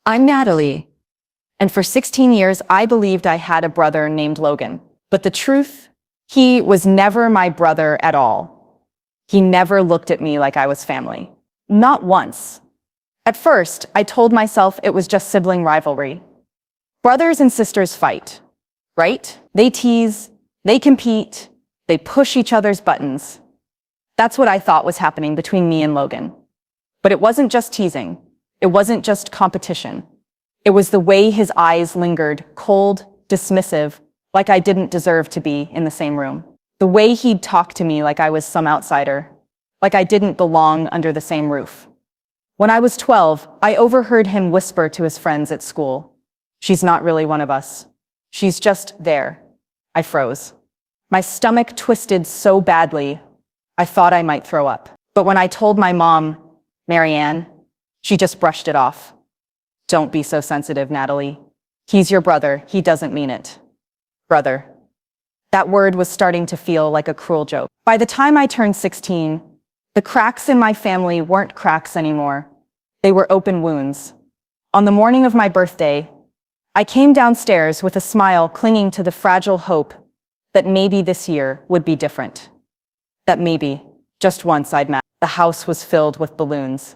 I'm Natalie, and for 16 years I believed I had a brother named Logan. But the truth, he was never my brother at all. He never looked at me like I was family. Not once. At first, I told myself it was just sibling rivalry. Brothers and sisters fight, right? They tease, they compete, they push each other's buttons. That's what I thought was happening between me and Logan. But it wasn't just teasing. It wasn't just competition. It was the way his eyes lingered, cold, dismissive, like I didn't deserve to be in the same room. The way he'd talk to me like I was some outsider, like I didn't belong under the same roof. When I was 12, I overheard him whisper to his friends at school, "She's not really one of us. She's just there." I froze. My stomach twisted so badly, I thought I might throw up. But when I told my mom, Marianne, she just brushed it off. "Don't be so sensitive, Natalie. He's your brother. He doesn't mean it." Brother. That word was starting to feel like a cruel joke. By the time I turned 16, the cracks in my family weren't cracks anymore. They were open wounds. On the morning of my birthday, I came downstairs with a smile clinging to the fragile hope that maybe this year would be different. That maybe, just once I'd met. The house was filled with balloons.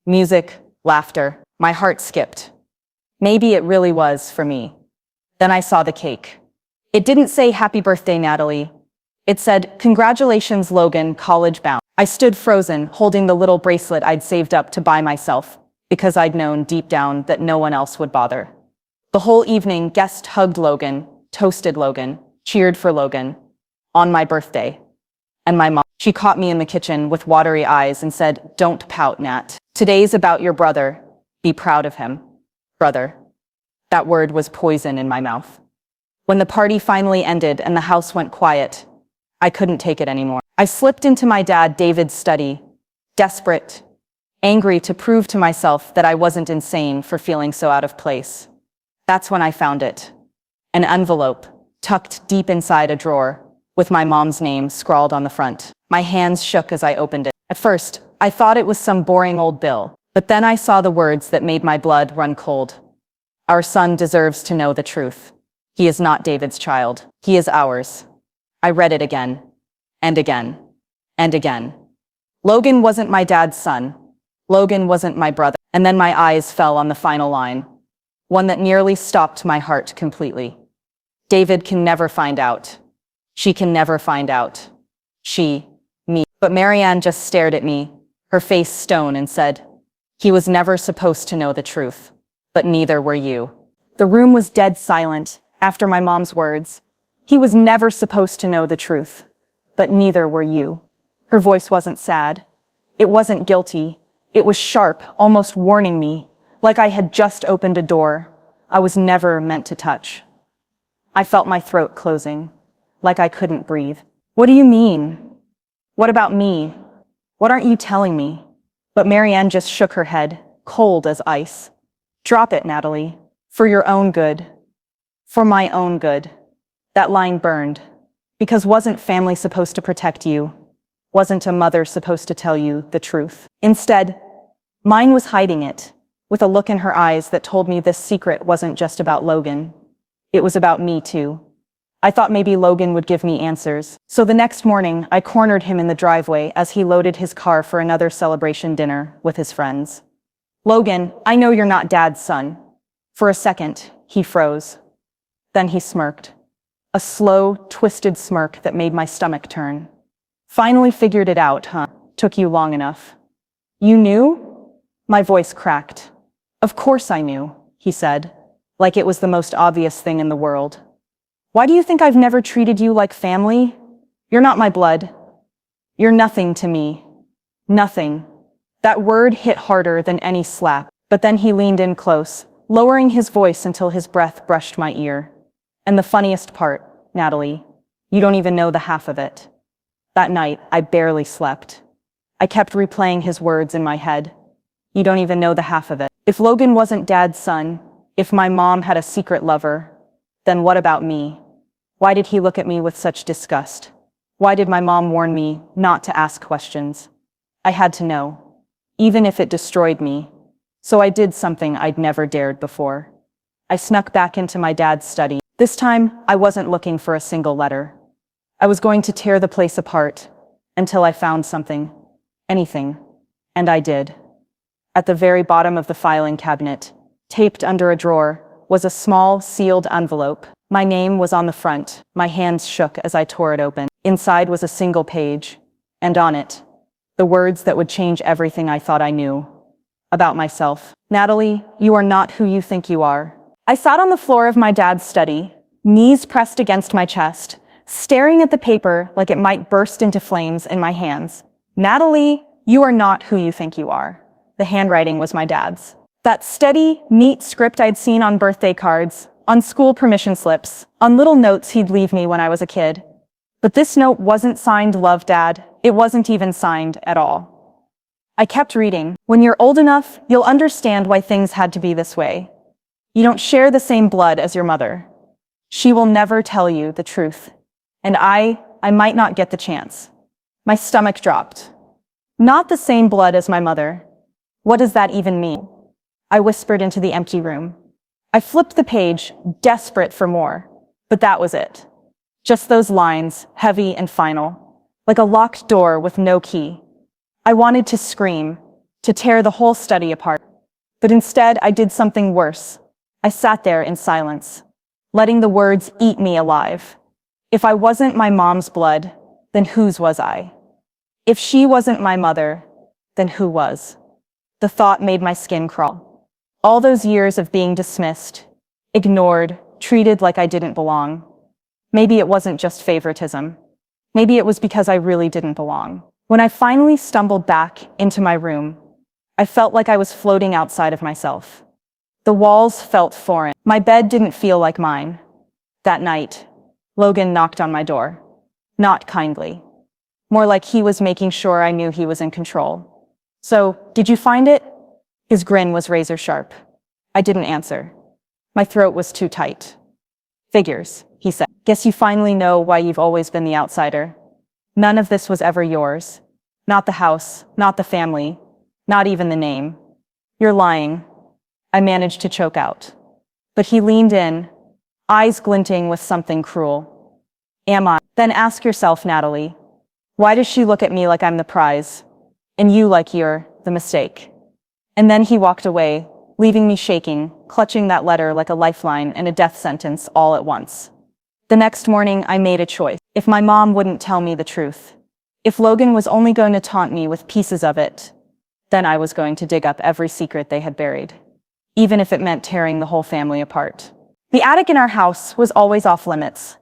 Music, laughter. My heart skipped. Maybe it really was for me. Then I saw the cake. It didn't say "Happy birthday, Natalie." It said, "Congratulations, Logan, college bound." I stood frozen, holding the little bracelet I'd saved up to buy myself, because I'd known deep down that no one else would bother. The whole evening, guests hugged Logan, toasted Logan, cheered for Logan, on my birthday. And my mom, she caught me in the kitchen with watery eyes and said, "Don't pout, Nat. Today's about your brother. Be proud of him." Brother. That word was poison in my mouth. When the party finally ended and the house went quiet, I couldn't take it anymore. I slipped into my dad David's study, desperate, angry to prove to myself that I wasn't insane for feeling so out of place. That's when I found it. An envelope, tucked deep inside a drawer, with my mom's name scrawled on the front. My hands shook as I opened it. At first, I thought it was some boring old bill, but then I saw the words that made my blood run cold. "Our son deserves to know the truth. He is not David's child. He is ours." I read it again, and again, and again. Logan wasn't my dad's son. Logan wasn't my brother. And then my eyes fell on the final line, one that nearly stopped my heart completely. "David can never find out. She can never find out. She, me." But Marianne just stared at me, her face stone, and said, "He was never supposed to know the truth, but neither were you." The room was dead silent after my mom's words. "He was never supposed to know the truth, but neither were you." Her voice wasn't sad. It wasn't guilty. It was sharp, almost warning me, like I had just opened a door I was never meant to touch. I felt my throat closing, like I couldn't breathe. "What do you mean? What about me? What aren't you telling me?" But Marianne just shook her head, cold as ice. "Drop it, Natalie. For your own good. For my own good." That line burned. Because wasn't family supposed to protect you? Wasn't a mother supposed to tell you the truth? Instead, mine was hiding it, with a look in her eyes that told me this secret wasn't just about Logan. It was about me too. I thought maybe Logan would give me answers. So the next morning, I cornered him in the driveway as he loaded his car for another celebration dinner with his friends. "Logan, I know you're not Dad's son." For a second, he froze. Then he smirked. A slow, twisted smirk that made my stomach turn. "Finally figured it out, huh? Took you long enough." "You knew?" My voice cracked. "Of course I knew," he said, like it was the most obvious thing in the world. "Why do you think I've never treated you like family? You're not my blood. You're nothing to me. Nothing." That word hit harder than any slap, but then he leaned in close, lowering his voice until his breath brushed my ear. "And the funniest part, Natalie, you don't even know the half of it." That night, I barely slept. I kept replaying his words in my head. "You don't even know the half of it. If Logan wasn't Dad's son, if my mom had a secret lover, then what about me? Why did he look at me with such disgust? Why did my mom warn me not to ask questions? I had to know, even if it destroyed me. So I did something I'd never dared before. I snuck back into my dad's study. This time, I wasn't looking for a single letter. I was going to tear the place apart until I found something, anything, and I did. At the very bottom of the filing cabinet, taped under a drawer, was a small, sealed envelope. My name was on the front. My hands shook as I tore it open. Inside was a single page, and on it, the words that would change everything I thought I knew about myself. Natalie, you are not who you think you are. I sat on the floor of my dad's study, knees pressed against my chest, staring at the paper like it might burst into flames in my hands. Natalie, you are not who you think you are. The handwriting was my dad's. That steady, neat script I'd seen on birthday cards, on school permission slips, on little notes he'd leave me when I was a kid. But this note wasn't signed Love, Dad. It wasn't even signed at all. I kept reading. When you're old enough, you'll understand why things had to be this way. You don't share the same blood as your mother. She will never tell you the truth. And I might not get the chance. My stomach dropped. Not the same blood as my mother. What does that even mean? I whispered into the empty room. I flipped the page, desperate for more. But that was it. Just those lines, heavy and final, like a locked door with no key. I wanted to scream, to tear the whole study apart. But instead, I did something worse. I sat there in silence, letting the words eat me alive. If I wasn't my mom's blood, then whose was I? If she wasn't my mother, then who was? The thought made my skin crawl. All those years of being dismissed, ignored, treated like I didn't belong. Maybe it wasn't just favoritism. Maybe it was because I really didn't belong. When I finally stumbled back into my room, I felt like I was floating outside of myself. The walls felt foreign. My bed didn't feel like mine. That night, Logan knocked on my door. Not kindly. More like he was making sure I knew he was in control. So, did you find it? His grin was razor sharp. I didn't answer. My throat was too tight. Figures, he said. Guess you finally know why you've always been the outsider. None of this was ever yours. Not the house, not the family, not even the name. You're lying. I managed to choke out. But he leaned in, eyes glinting with something cruel. Am I? Then ask yourself, Natalie, why does she look at me like I'm the prize, and you like you're the mistake? And then he walked away, leaving me shaking, clutching that letter like a lifeline and a death sentence all at once. The next morning, I made a choice. If my mom wouldn't tell me the truth, if Logan was only going to taunt me with pieces of it, then I was going to dig up every secret they had buried, even if it meant tearing the whole family apart. The attic in our house was always off limits.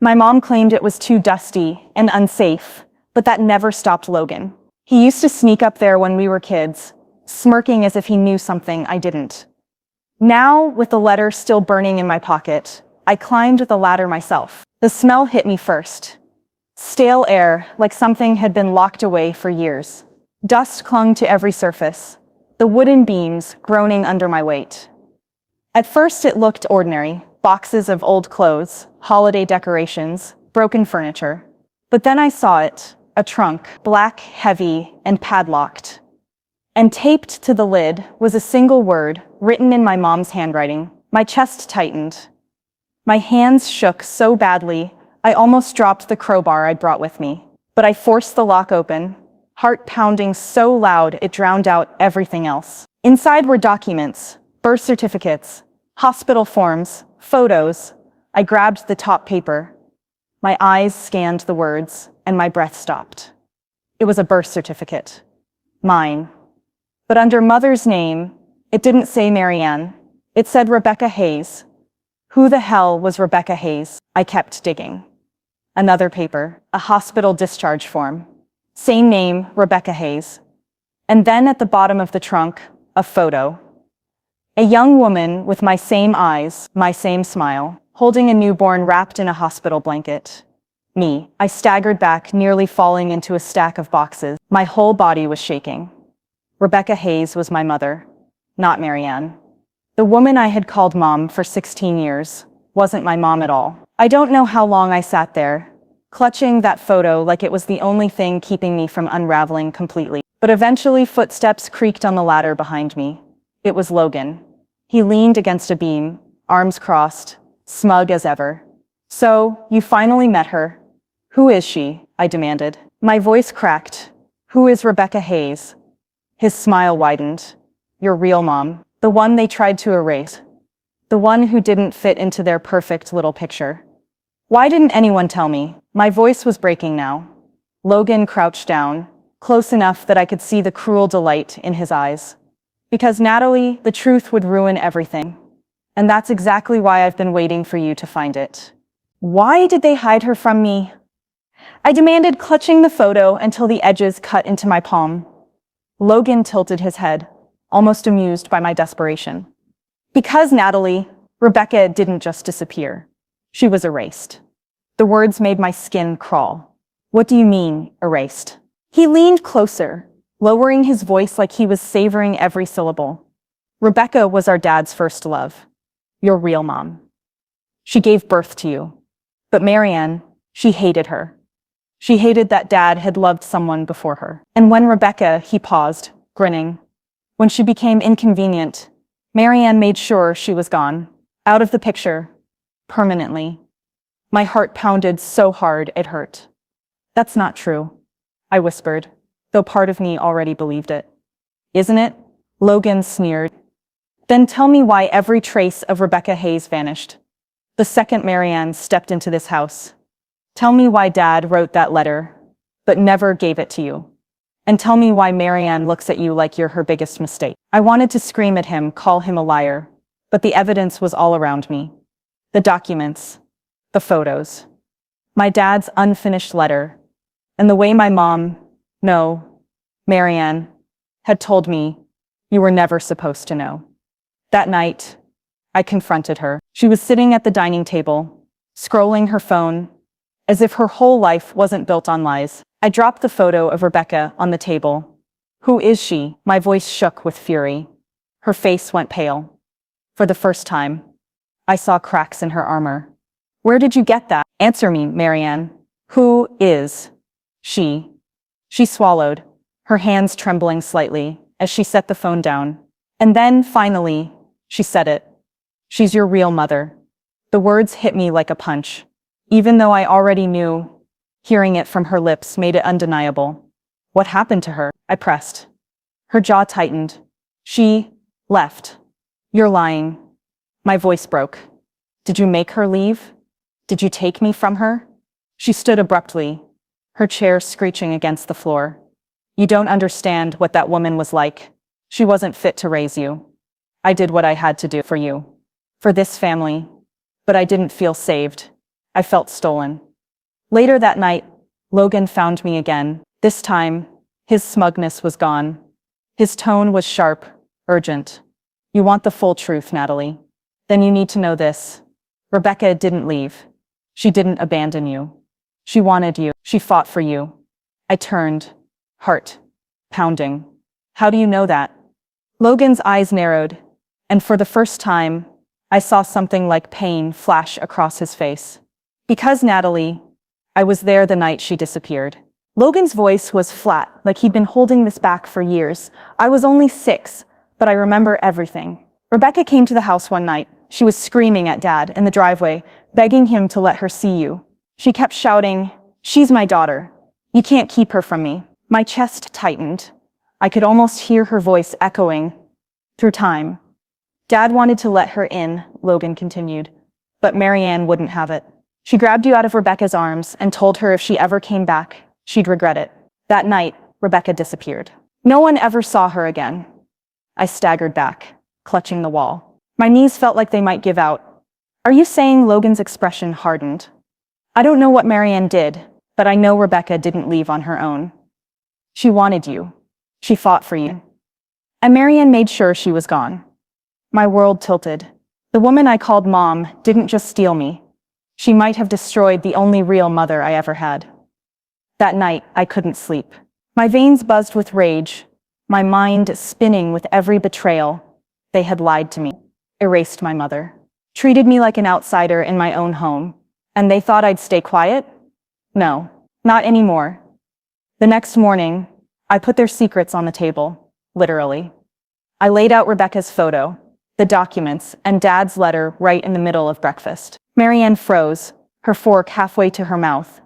My mom claimed it was too dusty and unsafe, but that never stopped Logan. He used to sneak up there when we were kids, smirking as if he knew something I didn't. Now, with the letter still burning in my pocket, I climbed the ladder myself. The smell hit me first. Stale air, like something had been locked away for years. Dust clung to every surface, the wooden beams groaning under my weight. At first it looked ordinary, boxes of old clothes, holiday decorations, broken furniture. But then I saw it, a trunk, black, heavy, and padlocked. And taped to the lid was a single word, written in my mom's handwriting. My chest tightened. My hands shook so badly, I almost dropped the crowbar I brought with me. But I forced the lock open, heart pounding so loud it drowned out everything else. Inside were documents, birth certificates, hospital forms, photos. I grabbed the top paper. My eyes scanned the words, and my breath stopped. It was a birth certificate. Mine. But under Mother's name, it didn't say Marianne. It said Rebecca Hayes. Who the hell was Rebecca Hayes? I kept digging. Another paper, a hospital discharge form. Same name, Rebecca Hayes. And then at the bottom of the trunk, a photo. A young woman with my same eyes, my same smile, holding a newborn wrapped in a hospital blanket. Me. I staggered back, nearly falling into a stack of boxes. My whole body was shaking. Rebecca Hayes was my mother, not Marianne. The woman I had called Mom for 16 years wasn't my mom at all. I don't know how long I sat there, clutching that photo like it was the only thing keeping me from unraveling completely. But eventually footsteps creaked on the ladder behind me. It was Logan. He leaned against a beam, arms crossed, smug as ever. "So, you finally met her. Who is she?" I demanded. My voice cracked. "Who is Rebecca Hayes?" His smile widened. "Your real mom. The one they tried to erase. The one who didn't fit into their perfect little picture." Why didn't anyone tell me? My voice was breaking now. Logan crouched down, close enough that I could see the cruel delight in his eyes. "Because Natalie, the truth would ruin everything. And that's exactly why I've been waiting for you to find it." "Why did they hide her from me?" I demanded, clutching the photo until the edges cut into my palm. Logan tilted his head, almost amused by my desperation. "Because, Natalie, Rebecca didn't just disappear. She was erased." The words made my skin crawl. "What do you mean, erased?" He leaned closer, lowering his voice like he was savoring every syllable. "Rebecca was our dad's first love. Your real mom. She gave birth to you. But Marianne, she hated her. She hated that dad had loved someone before her. And when Rebecca," he paused, grinning, "when she became inconvenient, Marianne made sure she was gone, out of the picture, permanently." My heart pounded so hard it hurt. "That's not true," I whispered, though part of me already believed it. "Isn't it?" Logan sneered. "Then tell me why every trace of Rebecca Hayes vanished. The second Marianne stepped into this house. Tell me why Dad wrote that letter, but never gave it to you. And tell me why Marianne looks at you like you're her biggest mistake." I wanted to scream at him, call him a liar, but the evidence was all around me. The documents, the photos, my dad's unfinished letter, and the way my mom, no, Marianne, had told me, "You were never supposed to know." That night, I confronted her. She was sitting at the dining table, scrolling her phone, as if her whole life wasn't built on lies. I dropped the photo of Rebecca on the table. "Who is she?" My voice shook with fury. Her face went pale. For the first time, I saw cracks in her armor. "Where did you get that? Answer me, Marianne. Who is she?" She swallowed, her hands trembling slightly as she set the phone down. And then, finally, she said it. "She's your real mother." The words hit me like a punch. Even though I already knew, hearing it from her lips made it undeniable. "What happened to her?" I pressed. Her jaw tightened. "She left." "You're lying." My voice broke. "Did you make her leave? Did you take me from her?" She stood abruptly, her chair screeching against the floor. "You don't understand what that woman was like. She wasn't fit to raise you. I did what I had to do for you, for this family, but I didn't feel saved. I felt stolen." Later that night, Logan found me again. This time, his smugness was gone. His tone was sharp, urgent. "You want the full truth, Natalie? Then you need to know this. Rebecca didn't leave. She didn't abandon you. She wanted you. She fought for you." I turned, heart pounding. "How do you know that?" Logan's eyes narrowed, and for the first time, I saw something like pain flash across his face. "Because, Natalie, I was there the night she disappeared." Logan's voice was flat, like he'd been holding this back for years. "I was only 6, but I remember everything. Rebecca came to the house one night. She was screaming at Dad in the driveway, begging him to let her see you. She kept shouting, 'She's my daughter. You can't keep her from me.'" My chest tightened. I could almost hear her voice echoing through time. "Dad wanted to let her in," Logan continued, "but Marianne wouldn't have it. She grabbed you out of Rebecca's arms and told her if she ever came back, she'd regret it. That night, Rebecca disappeared. No one ever saw her again." I staggered back, clutching the wall. My knees felt like they might give out. "Are you saying?" Logan's expression hardened. "I don't know what Marianne did, but I know Rebecca didn't leave on her own. She wanted you. She fought for you. And Marianne made sure she was gone." My world tilted. The woman I called Mom didn't just steal me. She might have destroyed the only real mother I ever had. That night, I couldn't sleep. My veins buzzed with rage, my mind spinning with every betrayal. They had lied to me, erased my mother, treated me like an outsider in my own home. And they thought I'd stay quiet? No, not anymore. The next morning, I put their secrets on the table, literally. I laid out Rebecca's photo, the documents, and Dad's letter right in the middle of breakfast. Marianne froze, her fork halfway to her mouth.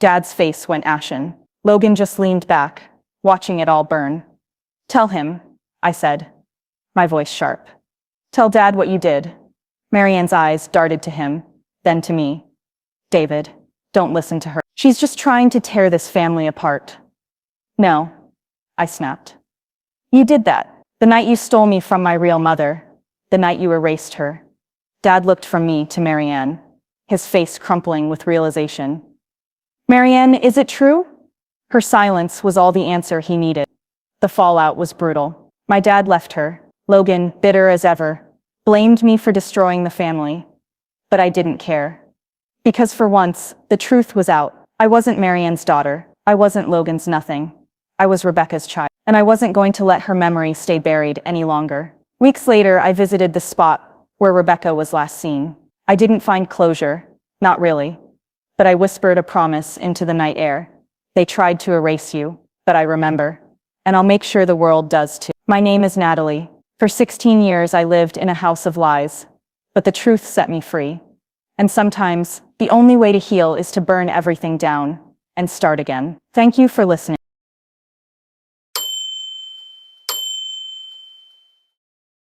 Dad's face went ashen. Logan just leaned back, watching it all burn. "Tell him," I said, my voice sharp. "Tell Dad what you did." Marianne's eyes darted to him, then to me. "David, don't listen to her. She's just trying to tear this family apart." "No," I snapped. "You did that. The night you stole me from my real mother. The night you erased her." Dad looked from me to Marianne, his face crumpling with realization. "Marianne, is it true?" Her silence was all the answer he needed. The fallout was brutal. My dad left her. Logan, bitter as ever, blamed me for destroying the family. But I didn't care. Because for once, the truth was out. I wasn't Marianne's daughter. I wasn't Logan's nothing. I was Rebecca's child. And I wasn't going to let her memory stay buried any longer. Weeks later, I visited the spot where Rebecca was last seen. I didn't find closure. Not really. But I whispered a promise into the night air. "They tried to erase you, but I remember. And I'll make sure the world does too." My name is Natalie. For 16 years I lived in a house of lies. But the truth set me free. And sometimes, the only way to heal is to burn everything down and start again. Thank you for listening.